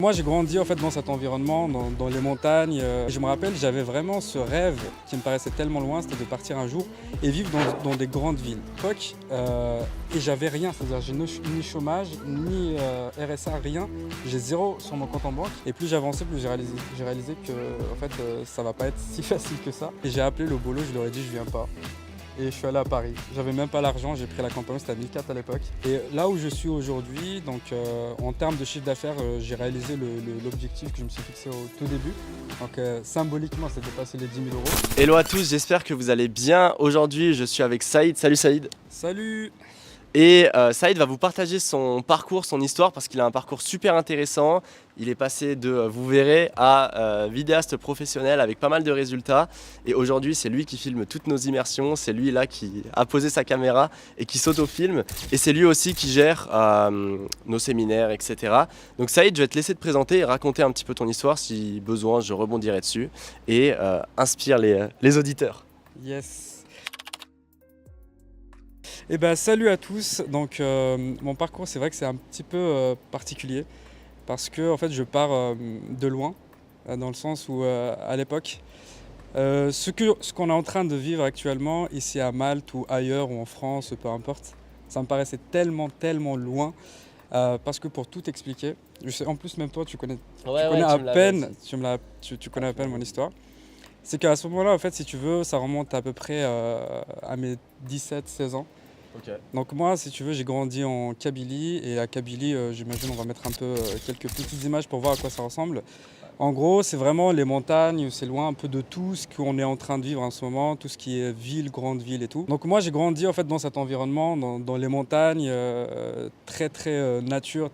Moi j'ai grandi en fait dans cet environnement, dans les montagnes. Je me rappelle, j'avais vraiment ce rêve qui me paraissait tellement loin, c'était de partir un jour et vivre dans des grandes villes. Et j'avais rien, c'est-à-dire j'ai ni chômage, ni RSA, rien. J'ai zéro sur mon compte en banque. Et plus j'avançais, plus j'ai réalisé que en fait, ça va pas être si facile que ça. Et j'ai appelé le boulot, je leur ai dit je viens pas. Et je suis allé à Paris. J'avais même pas l'argent, j'ai pris la campagne, c'était à 1004 à l'époque. Et là où je suis aujourd'hui, donc en termes de chiffre d'affaires, j'ai réalisé l'objectif que je me suis fixé au tout début. Donc symboliquement, c'est dépasser les 10 000 euros. Hello à tous, j'espère que vous allez bien. Aujourd'hui, je suis avec Saïd. Salut Saïd. Salut! Et Saïd va vous partager son parcours, son histoire, parce qu'il a un parcours super intéressant. Il est passé de, vous verrez, à vidéaste professionnel avec pas mal de résultats. Et aujourd'hui, c'est lui qui filme toutes nos immersions. C'est lui là qui a posé sa caméra et qui s'autofilme. Et c'est lui aussi qui gère nos séminaires, etc. Donc Saïd, je vais te laisser te présenter et raconter un petit peu ton histoire. Si besoin, je rebondirai dessus. Et inspire les auditeurs. Yes! Eh ben, salut à tous. Donc mon parcours, c'est vrai que c'est un petit peu particulier parce que en fait, je pars de loin, dans le sens où à l'époque, ce qu'on est en train de vivre actuellement ici à Malte ou ailleurs ou en France, peu importe, ça me paraissait tellement loin parce que pour tout expliquer, je sais, en plus même toi, tu connais à peine, tu connais à peine mon histoire. C'est qu'à ce moment-là, en fait, si tu veux, ça remonte à peu près à mes 17-16 ans. Ok. Donc moi, si tu veux, j'ai grandi en Kabylie et à Kabylie, j'imagine on va mettre un peu quelques petites images pour voir à quoi ça ressemble. En gros, c'est vraiment les montagnes, c'est loin un peu de tout ce qu'on est en train de vivre en ce moment, tout ce qui est ville, grande ville et tout. Donc moi, j'ai grandi en fait dans cet environnement, dans les montagnes, très nature,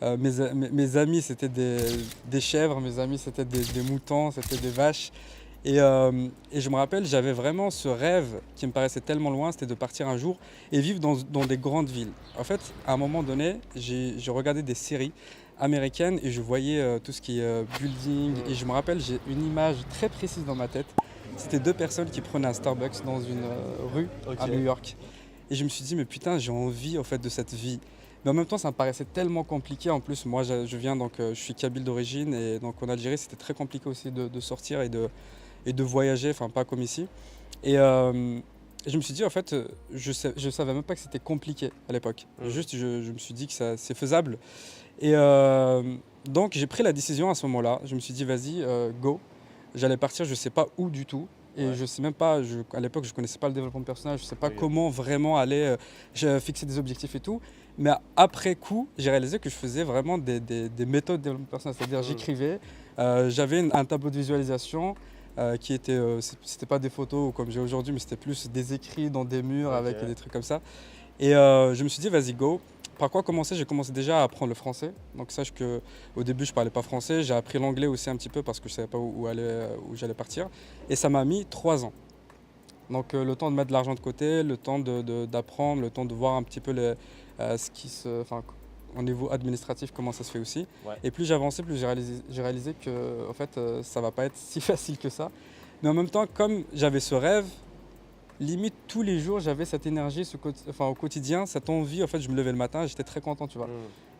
mes amis c'était des chèvres, mes amis c'était des moutons, c'était des vaches. Et je me rappelle, j'avais vraiment ce rêve qui me paraissait tellement loin, c'était de partir un jour et vivre dans des grandes villes. En fait, à un moment donné, j'ai regardé des séries américaines et je voyais tout ce qui est building. Et je me rappelle, j'ai une image très précise dans ma tête. C'était deux personnes qui prenaient un Starbucks dans une rue à New York. Et je me suis dit, mais putain, j'ai envie en fait de cette vie. Mais en même temps, ça me paraissait tellement compliqué. En plus, moi, je viens donc, je suis kabyle d'origine et donc en Algérie, c'était très compliqué aussi de sortir et de voyager, enfin pas comme ici. Et je me suis dit, en fait, je savais même pas que c'était compliqué à l'époque. Juste, je me suis dit que c'est faisable. Et donc, j'ai pris la décision à ce moment-là. Je me suis dit, vas-y, go. J'allais partir, je sais pas où du tout. Et je sais même pas, à l'époque, je connaissais pas le développement de personnage, je sais pas comment vraiment aller fixer des objectifs et tout. Mais après coup, j'ai réalisé que je faisais vraiment des méthodes de développement personnel. C'est-à-dire, j'écrivais, j'avais un tableau de visualisation qui était, c'était pas des photos comme j'ai aujourd'hui, mais c'était plus des écrits dans des murs avec des trucs comme ça. Et je me suis dit, vas-y, go. Par quoi commencer? J'ai commencé déjà à apprendre le français. Donc sache qu'au début, je parlais pas français. J'ai appris l'anglais aussi un petit peu parce que je savais pas où j'allais partir. Et ça m'a mis 3 ans. Donc le temps de mettre de l'argent de côté, le temps d'apprendre, le temps de voir un petit peu enfin, au niveau administratif comment ça se fait aussi. Et plus j'avançais, plus j'ai réalisé que en fait, ça va pas être si facile que ça. Mais en même temps, comme j'avais ce rêve, limite tous les jours j'avais cette énergie, au quotidien, cette envie. En fait, je me levais le matin, j'étais très content, tu vois.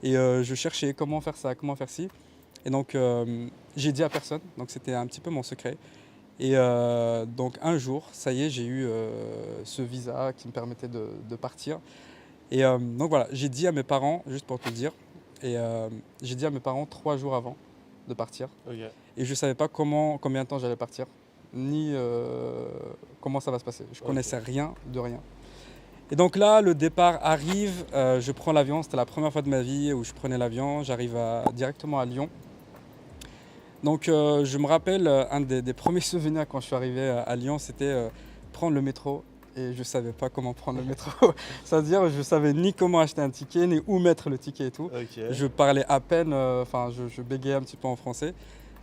Et je cherchais comment faire ça, comment faire ci. Et donc j'ai dit à personne, donc c'était un petit peu mon secret. Et donc un jour, ça y est, j'ai eu ce visa qui me permettait de partir. Et donc voilà, j'ai dit à mes parents, juste pour te le dire, et j'ai dit à mes parents 3 jours avant de partir. Et je ne savais pas combien de temps j'allais partir, ni comment ça va se passer. Je connaissais rien de rien. Et donc là, le départ arrive, je prends l'avion, c'était la première fois de ma vie où je prenais l'avion, j'arrive directement à Lyon. Donc je me rappelle, un des premiers souvenirs quand je suis arrivé à Lyon, c'était prendre le métro. Et je ne savais pas comment prendre le métro. C'est-à-dire, je ne savais ni comment acheter un ticket, ni où mettre le ticket et tout. Je parlais à peine, je bégayais un petit peu en français.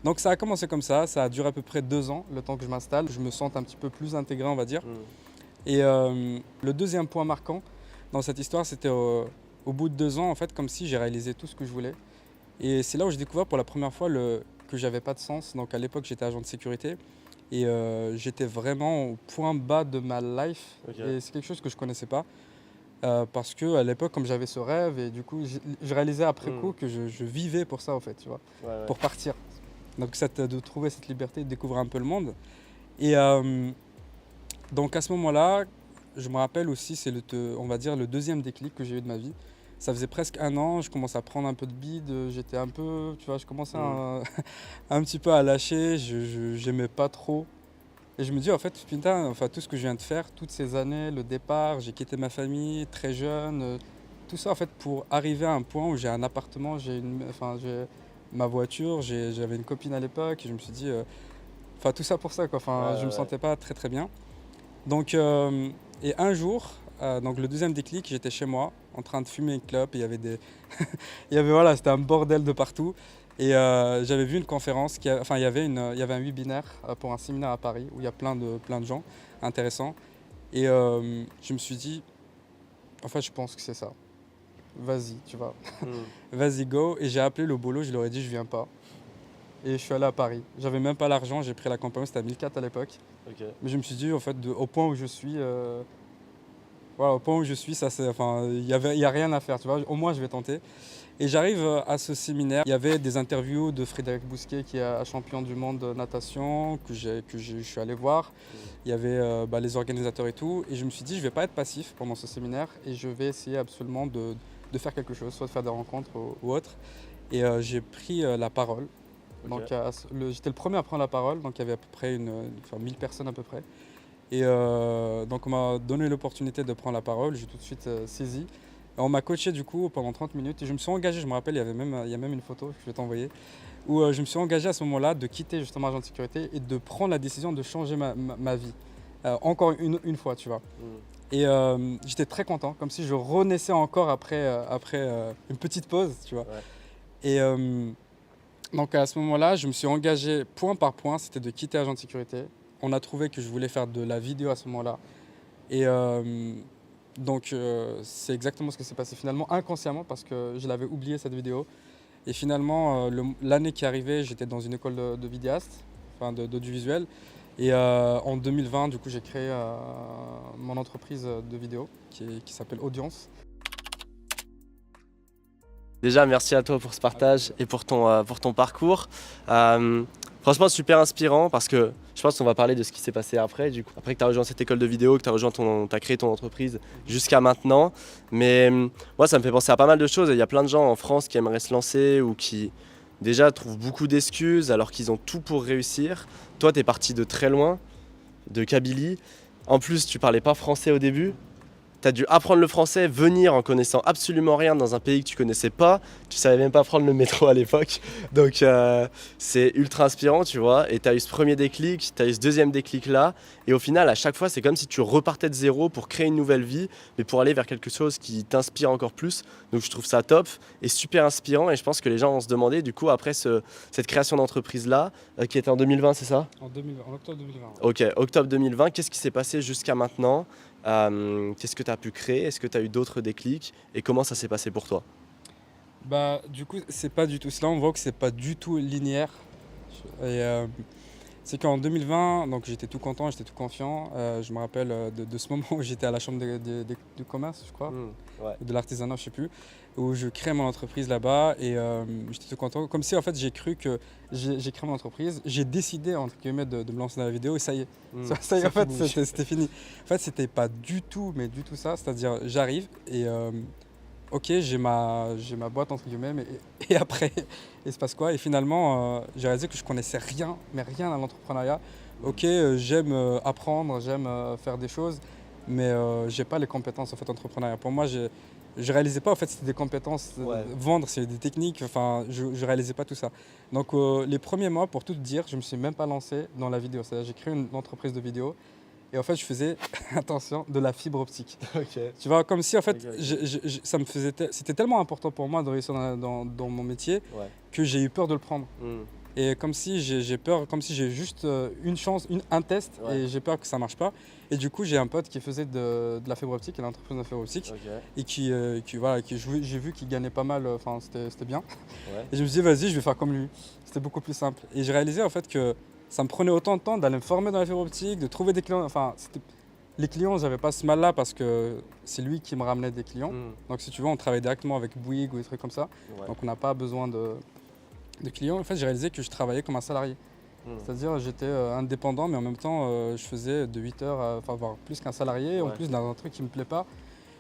Donc ça a commencé comme ça a duré à peu près 2 ans, le temps que je m'installe. Je me sente un petit peu plus intégré, on va dire. Et le deuxième point marquant dans cette histoire, c'était au bout de 2 ans, en fait, comme si j'ai réalisé tout ce que je voulais. Et c'est là où j'ai découvert pour la première fois que j'avais pas de sens. Donc à l'époque, j'étais agent de sécurité. Et j'étais vraiment au point bas de ma life. Et c'est quelque chose que je connaissais pas. parce qu'à l'époque, comme j'avais ce rêve, et du coup, je réalisais après Mm. coup que je vivais pour ça, en fait, tu vois, Ouais, ouais. pour partir. Donc, de trouver cette liberté, de découvrir un peu le monde. Et donc, à ce moment-là, je me rappelle aussi, on va dire, le deuxième déclic que j'ai eu de ma vie. Ça faisait presque un an, je commençais à prendre un peu de bide, j'étais un peu, tu vois, je commençais Mm. un petit peu à lâcher, j'aimais pas trop. Et je me dis, en fait, putain, enfin, tout ce que je viens de faire, toutes ces années, le départ, j'ai quitté ma famille très jeune, tout ça, en fait, pour arriver à un point où j'ai un appartement, enfin, j'ai ma voiture, j'avais une copine à l'époque, et je me suis dit, enfin, tout ça pour ça, quoi. Ouais, Enfin, je me ouais, ouais. sentais pas très très bien. Donc, et un jour, donc le deuxième déclic, j'étais chez moi, en train de fumer une clope, et il y avait voilà, c'était un bordel de partout. Et j'avais vu une conférence, enfin, il y avait un webinaire pour un séminaire à Paris, où il y a plein de gens intéressants. Et je me suis dit, en fait, je pense que c'est ça. Vas-y, tu vois. Mm. Vas-y, go. Et j'ai appelé le boulot, je leur ai dit, je viens pas. Et je suis allé à Paris. J'avais même pas l'argent, j'ai pris l'accompagnement, c'était à 1004 à l'époque. Ok. Mais je me suis dit, en fait, au point où je suis, voilà, au point où je suis, enfin, il y a rien à faire, tu vois. Au moins, je vais tenter. Et j'arrive à ce séminaire. Il y avait des interviews de Frédéric Bousquet, qui est champion du monde de natation, je suis allé voir. Il y avait les organisateurs et tout. Et je me suis dit, je ne vais pas être passif pendant ce séminaire et je vais essayer absolument de faire quelque chose, soit de faire des rencontres ou autre. Et j'ai pris la parole. Ok. Donc, j'étais le premier à prendre la parole. Donc, il y avait à peu près 1000 personnes à peu près. Et donc, on m'a donné l'opportunité de prendre la parole. J'ai tout de suite saisi. Et on m'a coaché du coup pendant 30 minutes et je me suis engagé, je me rappelle, il y a même une photo que je vais t'envoyer, où je me suis engagé à ce moment-là de quitter justement Agent de sécurité et de prendre la décision de changer ma vie. Encore une fois, tu vois. Mm. Et j'étais très content, comme si je renaissais encore après une petite pause, tu vois. Ouais. Et donc à ce moment-là, je me suis engagé point par point, c'était de quitter Agent de sécurité. On a trouvé que je voulais faire de la vidéo à ce moment-là. Et donc c'est exactement ce qui s'est passé finalement inconsciemment parce que je l'avais oublié cette vidéo. Et finalement l'année qui arrivait, j'étais dans une école de vidéaste, enfin d'audiovisuel. Et en 2020, du coup, j'ai créé mon entreprise de vidéo qui s'appelle Audience. Déjà, merci à toi pour ce partage et pour ton parcours. Franchement, super inspirant parce que je pense qu'on va parler de ce qui s'est passé après. Du coup, après que tu as rejoint cette école de vidéo, que tu as créé ton entreprise jusqu'à maintenant. Mais moi, ça me fait penser à pas mal de choses. Il y a plein de gens en France qui aimeraient se lancer ou qui déjà trouvent beaucoup d'excuses alors qu'ils ont tout pour réussir. Toi, tu es parti de très loin, de Kabylie. En plus, tu parlais pas français au début. Tu as dû apprendre le français, venir en connaissant absolument rien dans un pays que tu connaissais pas. Tu savais même pas prendre le métro à l'époque. Donc c'est ultra inspirant, tu vois. Et tu as eu ce premier déclic, tu as eu ce deuxième déclic là. Et au final, à chaque fois, c'est comme si tu repartais de zéro pour créer une nouvelle vie, mais pour aller vers quelque chose qui t'inspire encore plus. Donc je trouve ça top et super inspirant. Et je pense que les gens vont se demander, du coup, après cette création d'entreprise là, qui était en 2020, c'est ça? En octobre 2020. Ok, octobre 2020, qu'est-ce qui s'est passé jusqu'à maintenant? Qu'est-ce que tu as pu créer? Est-ce que tu as eu d'autres déclics? Et comment ça s'est passé pour toi? Bah, du coup, c'est pas du tout. Là, on voit que c'est pas du tout linéaire. Et c'est qu'en 2020, donc j'étais tout content, j'étais tout confiant. Je me rappelle de ce moment où j'étais à la chambre du commerce, je crois, Ouais. de l'artisanat, je sais plus, où je crée mon entreprise là-bas et j'étais tout content. Comme si en fait j'ai cru que j'ai créé mon entreprise, j'ai décidé entre guillemets de me lancer dans la vidéo et ça y est. Ça y est, en fait, c'était fini. En fait, c'était pas du tout, mais du tout ça. C'est-à-dire, j'arrive et ok, j'ai ma boîte entre guillemets, et après, il se passe quoi? Et finalement, j'ai réalisé que je connaissais rien, mais rien à l'entrepreneuriat. Ok, j'aime apprendre, j'aime faire des choses, mais j'ai pas les compétences en fait entrepreneuriat. Pour moi, je réalisais pas en fait c'était des compétences, Ouais. vendre, c'est des techniques. Enfin, je réalisais pas tout ça. Donc les premiers mois, pour tout te dire, je me suis même pas lancé dans la vidéo. C'est-à-dire, j'ai créé une entreprise de vidéo. Et en fait, je faisais, attention, de la fibre optique. Ok. Tu vois, comme si en fait, Ok. ça me faisait, c'était tellement important pour moi de réussir dans mon métier Ouais. que j'ai eu peur de le prendre. Mm. Et comme si j'ai peur, comme si j'ai juste une chance, un test, Ouais. et j'ai peur que ça marche pas. Et du coup, j'ai un pote qui faisait de la fibre optique, il a l'entreprise de la fibre optique, Ok. et voilà, j'ai vu qu'il gagnait pas mal, enfin, c'était bien. Ouais. Et je me suis dit, vas-y, je vais faire comme lui. C'était beaucoup plus simple. Et j'ai réalisé en fait que ça me prenait autant de temps d'aller me former dans la fibre optique, de trouver des clients. Enfin, Les clients, j'avais pas ce mal-là parce que c'est lui qui me ramenait des clients. Mm. Donc si tu veux, on travaille directement avec Bouygues ou des trucs comme ça. Ouais. Donc on n'a pas besoin de clients. En fait, j'ai réalisé que je travaillais comme un salarié. Mm. C'est-à-dire, j'étais indépendant, mais en même temps, je faisais de 8 heures, enfin, voire plus qu'un salarié, en Ouais. plus d'un truc qui me plaît pas.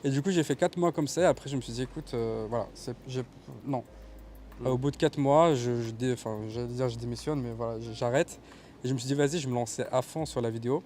Et du coup, j'ai fait 4 mois comme ça. Après, je me suis dit, écoute, voilà, non. Mm. Au bout de 4 mois, j'allais dire je démissionne, mais voilà, j'arrête. Et je me suis dit, vas-y, je me lançais à fond sur la vidéo.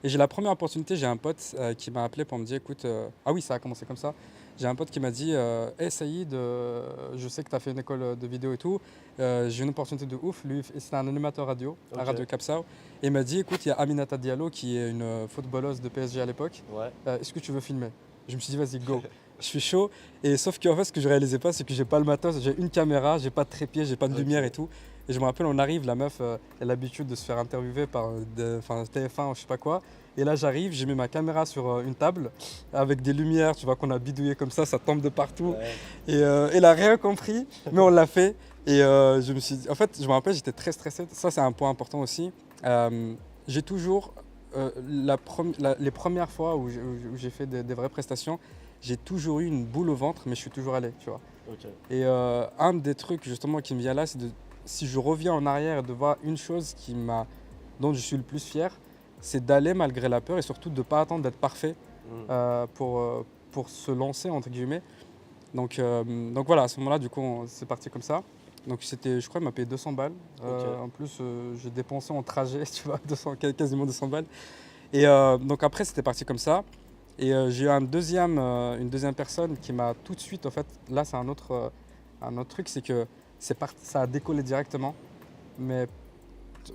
Et j'ai la première opportunité, j'ai un pote qui m'a appelé pour me dire, écoute, ah oui, ça a commencé comme ça. J'ai un pote qui m'a dit, hey Saïd, je sais que tu as fait une école de vidéo et tout, j'ai une opportunité de ouf. Lui, c'était un animateur radio à Ok. Radio Capsao. Et il m'a dit, écoute, il y a Aminata Diallo qui est une footballeuse de PSG à l'époque. Ouais. Est-ce que tu veux filmer? Je me suis dit, vas-y, go. Je suis chaud. Et sauf qu'en fait, ce que je réalisais pas, c'est que j'ai pas le matos, j'ai une caméra, j'ai pas de trépied, j'ai pas de Ok. lumière et tout. Et je me rappelle, on arrive, la meuf, elle a l'habitude de se faire interviewer par TF1 ou je sais pas quoi. Et là, j'arrive, j'ai mis ma caméra sur une table avec des lumières, tu vois, qu'on a bidouillé comme ça tombe de partout. Ouais. Et elle a rien compris, mais on l'a fait. Et je me suis dit, en fait, je me rappelle, j'étais très stressé. Ça, c'est un point important aussi. J'ai toujours, les premières fois où j'ai fait des vraies prestations, j'ai toujours eu une boule au ventre, mais je suis toujours allé, tu vois. Ok. Et un des trucs justement qui me vient là, c'est si je reviens en arrière et de voir une chose dont je suis le plus fier, c'est d'aller malgré la peur et surtout de ne pas attendre d'être parfait Mm. pour se lancer, entre guillemets. Donc voilà, à ce moment-là, du coup, c'est parti comme ça. Donc je crois, il m'a payé 200 balles. Ok. En plus, j'ai dépensé en trajet, tu vois, quasiment 200 balles. Et donc après, c'était parti comme ça. Et j'ai eu une deuxième personne qui m'a tout de suite, en fait, là, c'est un autre truc, c'est que ça a décollé directement. Mais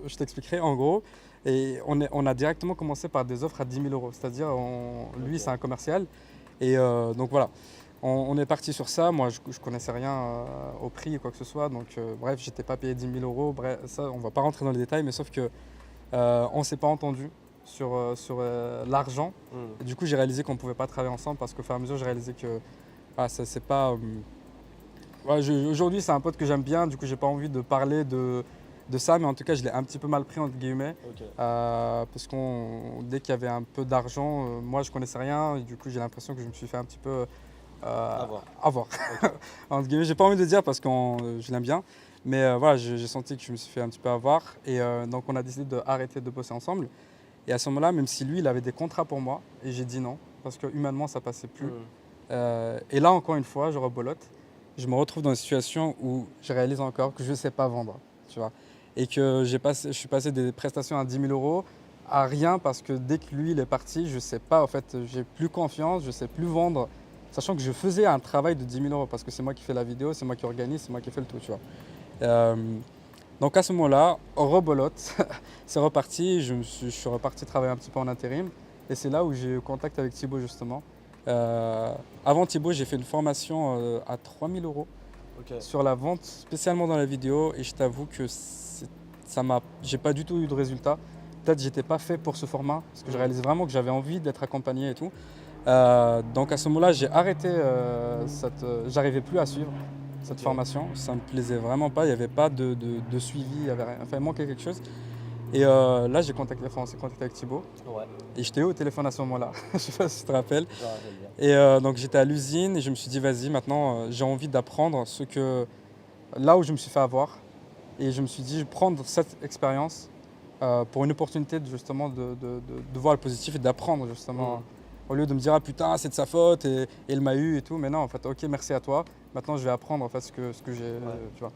je t'expliquerai en gros. Et on a directement commencé par des offres à 10 000 euros. C'est-à-dire, lui, Ok. c'est un commercial. Et donc voilà, on est parti sur ça. Moi, je connaissais rien au prix ou quoi que ce soit. Donc bref, j'étais pas payé 10 000 euros. Bref, ça, on va pas rentrer dans les détails, mais sauf que on s'est pas entendu sur l'argent. Mm. Et du coup, j'ai réalisé qu'on pouvait pas travailler ensemble parce qu'au fur et à mesure, j'ai réalisé que ça c'est pas. Ouais, aujourd'hui, c'est un pote que j'aime bien. Du coup, j'ai pas envie de parler de ça, mais en tout cas, je l'ai un petit peu mal pris entre guillemets. Ok. Parce dès qu'il y avait un peu d'argent, moi je connaissais rien et du coup j'ai l'impression que je me suis fait un petit peu avoir. Entre guillemets, j'ai pas envie de dire parce que je l'aime bien, mais voilà, j'ai senti que je me suis fait un petit peu avoir et donc on a décidé d'arrêter de bosser ensemble. Et à ce moment-là, même si lui il avait des contrats pour moi, et j'ai dit non parce que humainement ça passait plus. Mm. Et là encore une fois, je rebolote, je me retrouve dans une situation où je réalise encore que je sais pas vendre, tu vois. Et que je suis passé des prestations à 10 000 euros à rien parce que dès que lui il est parti, je sais pas, en fait, j'ai plus confiance, je sais plus vendre, sachant que je faisais un travail de 10 000 euros parce que c'est moi qui fais la vidéo, c'est moi qui organise, c'est moi qui fais le tout, tu vois. Euh, donc à ce moment-là, rebolote, c'est reparti, je suis reparti travailler un petit peu en intérim et c'est là où j'ai eu contact avec Thibaut justement. Avant Thibaut, j'ai fait une formation à 3 000 euros Ok. sur la vente, spécialement dans la vidéo, et je t'avoue que j'ai pas du tout eu de résultat. Peut-être j'étais pas fait pour ce format, parce que je réalisais vraiment que j'avais envie d'être accompagné et tout. Donc à ce moment-là, j'ai arrêté, j'arrivais plus à suivre cette Ok. formation, ça me plaisait vraiment pas, il n'y avait pas de suivi, il y avait rien. Enfin, il manquait quelque chose. Et là, on s'est contacté avec Thibaut, Ouais. et j'étais au téléphone à ce moment-là, je sais pas si tu te rappelles. Je me rappelle bien. Et donc j'étais à l'usine et je me suis dit, vas-y, maintenant j'ai envie d'apprendre là où je me suis fait avoir. Et je me suis dit, je vais prendre cette expérience pour une opportunité justement de voir le positif et d'apprendre justement. Mm. Au lieu de me dire, ah putain, c'est de sa faute et il m'a eu et tout. Mais non, en fait, ok, merci à toi. Maintenant, je vais apprendre en fait ce que j'ai, tu vois.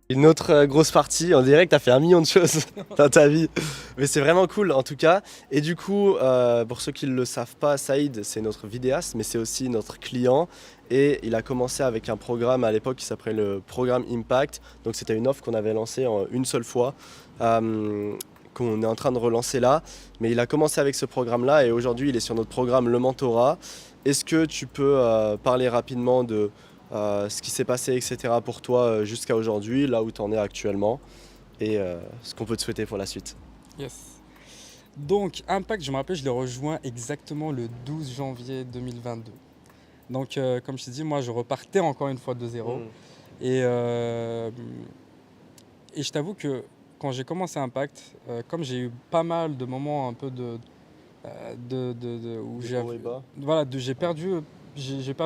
Une autre grosse partie, on dirait que tu as fait 1 million de choses dans ta vie. Mais c'est vraiment cool en tout cas. Et du coup, pour ceux qui ne le savent pas, Saïd, c'est notre vidéaste, mais c'est aussi notre client. Et il a commencé avec un programme à l'époque qui s'appelait le programme Impact. Donc c'était une offre qu'on avait lancée en une seule fois, qu'on est en train de relancer là. Mais il a commencé avec ce programme-là et aujourd'hui il est sur notre programme Le Mentorat. Est-ce que tu peux parler rapidement de ce qui s'est passé, etc. pour toi jusqu'à aujourd'hui, là où tu en es actuellement, et ce qu'on peut te souhaiter pour la suite. Yes. Donc, Impact, je me rappelle, je l'ai rejoint exactement le 12 janvier 2022. Donc, comme je t'ai dit, moi, je repartais encore une fois de zéro. Mm. Et je t'avoue que quand j'ai commencé Impact, comme j'ai eu pas mal de moments un peu où Des hauts et bas. voilà, j'ai perdu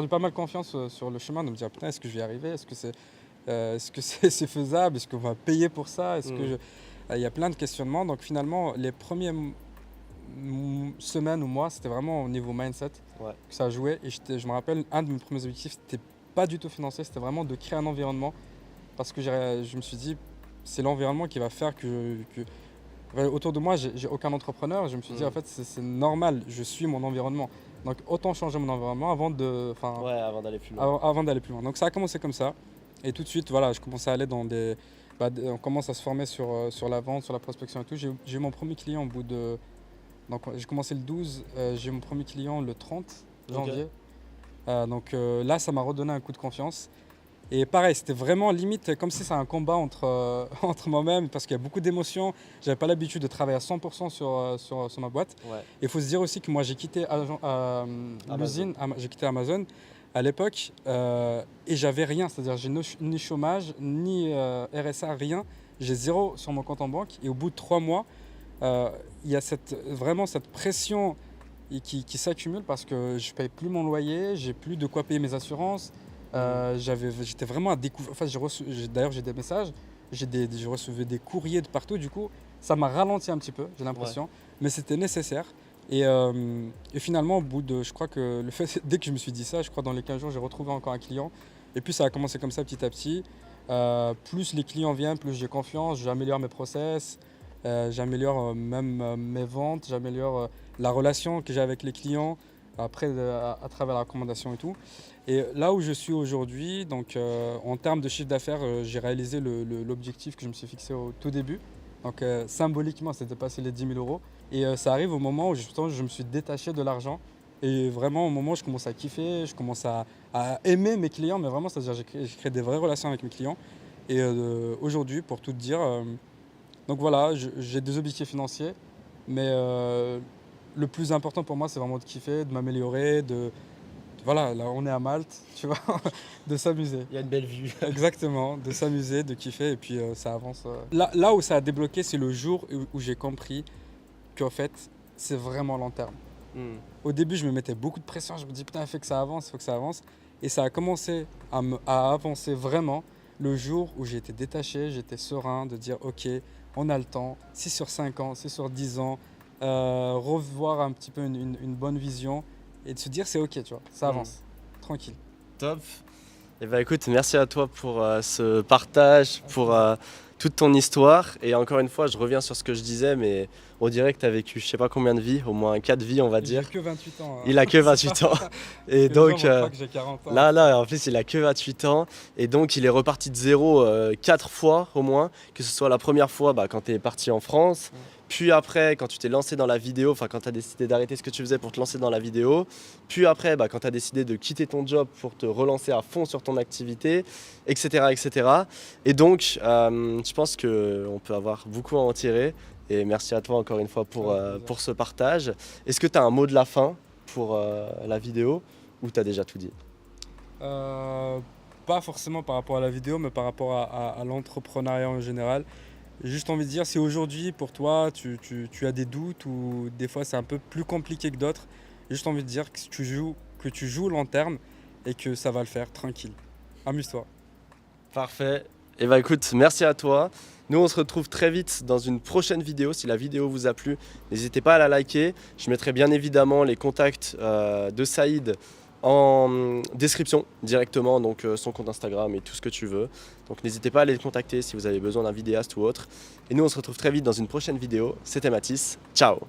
pas mal confiance sur le chemin, de me dire putain, est-ce que je vais y arriver? Est-ce que c'est faisable? Est-ce qu'on va payer pour ça? Il y a plein de questionnements. Donc finalement, les premières semaines ou mois, c'était vraiment au niveau mindset Ouais. que ça a joué. Et je me rappelle, un de mes premiers objectifs, c'était pas du tout financier, c'était vraiment de créer un environnement. Parce que je me suis dit, c'est l'environnement qui va faire enfin, autour de moi, j'ai aucun entrepreneur. Je me suis dit, en fait, c'est normal, je suis mon environnement. Donc autant changer mon environnement Ouais, avant d'aller plus loin. avant d'aller plus loin. Donc ça a commencé comme ça. Et tout de suite, voilà, je commençais à aller dans on commence à se former sur la vente, sur la prospection et tout. J'ai eu mon premier client au bout de... Donc j'ai commencé le 12, j'ai eu mon premier client le 30 janvier. Là, ça m'a redonné un coup de confiance. Et pareil, c'était vraiment limite comme si c'est un combat entre moi-même parce qu'il y a beaucoup d'émotions. J'avais pas l'habitude de travailler à 100% sur ma boîte. Ouais. Il faut se dire aussi que moi j'ai quitté l'usine, j'ai quitté Amazon à l'époque et j'avais rien. C'est-à-dire j'ai ni chômage, ni RSA, rien. J'ai 0 sur mon compte en banque et au bout de 3 mois, il y a vraiment cette pression qui s'accumule parce que je paye plus mon loyer, j'ai plus de quoi payer mes assurances. J'étais vraiment à découvrir. Enfin, d'ailleurs, j'ai des messages, je recevais des courriers de partout. Du coup, ça m'a ralenti un petit peu, j'ai l'impression, mais c'était nécessaire. Et finalement, au bout de, je crois que dès que je me suis dit ça, je crois dans les 15 jours, j'ai retrouvé encore un client. Et puis ça a commencé comme ça petit à petit. Plus les clients viennent, plus j'ai confiance, j'améliore mes process, j'améliore même mes ventes, j'améliore la relation que j'ai avec les clients après à travers la recommandation et tout. Et là où je suis aujourd'hui, donc en termes de chiffre d'affaires, j'ai réalisé l'objectif que je me suis fixé au tout début. Donc symboliquement, c'était passé les 10 000 euros. Et ça arrive au moment où justement, je me suis détaché de l'argent. Et vraiment au moment où je commence à kiffer, je commence à aimer mes clients, mais vraiment, c'est-à-dire j'ai créé des vraies relations avec mes clients. Et aujourd'hui, pour tout te dire, donc voilà, j'ai des objectifs financiers, mais le plus important pour moi, c'est vraiment de kiffer, de m'améliorer, voilà, là on est à Malte, tu vois, de s'amuser. Il y a une belle vue. Exactement, de s'amuser, de kiffer et puis ça avance. Là où ça a débloqué, c'est le jour où j'ai compris qu'en fait, c'est vraiment long terme. Au début, je me mettais beaucoup de pression, je me dis putain, il faut que ça avance, il faut que ça avance. Et ça a commencé à avancer vraiment le jour où j'ai été détaché, j'étais serein de dire ok, on a le temps, si sur 5 ans, si sur 10 ans, revoir un petit peu une bonne vision et de se dire c'est ok, tu vois, ça avance, tranquille. Top. Et bah écoute, merci à toi pour ce partage, pour toute ton histoire. Et encore une fois, je reviens sur ce que je disais, mais on dirait que tu as vécu je sais pas combien de vies, au moins 4 vies on va dire. Il a que 28 ans. Il a que 28 ans. Et donc que j'ai 40 ans. là, en plus, il a que 28 ans. Et donc, il est reparti de zéro 4 fois au moins. Que ce soit la première fois quand tu es parti en France. Puis après, quand tu t'es lancé dans la vidéo, enfin quand tu as décidé d'arrêter ce que tu faisais pour te lancer dans la vidéo. Puis après, quand tu as décidé de quitter ton job pour te relancer à fond sur ton activité, etc. etc. Et donc, je pense qu'on peut avoir beaucoup à en tirer. Et merci à toi encore une fois pour ce partage. Est-ce que tu as un mot de la fin pour la vidéo ou tu as déjà tout dit? Pas forcément par rapport à la vidéo, mais par rapport à l'entrepreneuriat en général. J'ai juste envie de dire, si aujourd'hui pour toi tu as des doutes ou des fois c'est un peu plus compliqué que d'autres, j'ai juste envie de dire que tu joues long terme et que ça va le faire, tranquille. Amuse-toi. Parfait. Et écoute, merci à toi. Nous on se retrouve très vite dans une prochaine vidéo. Si la vidéo vous a plu, n'hésitez pas à la liker. Je mettrai bien évidemment les contacts de Saïd en description directement, donc son compte Instagram et tout ce que tu veux. Donc n'hésitez pas à aller le contacter si vous avez besoin d'un vidéaste ou autre. Et nous on se retrouve très vite dans une prochaine vidéo. C'était Mathis, ciao.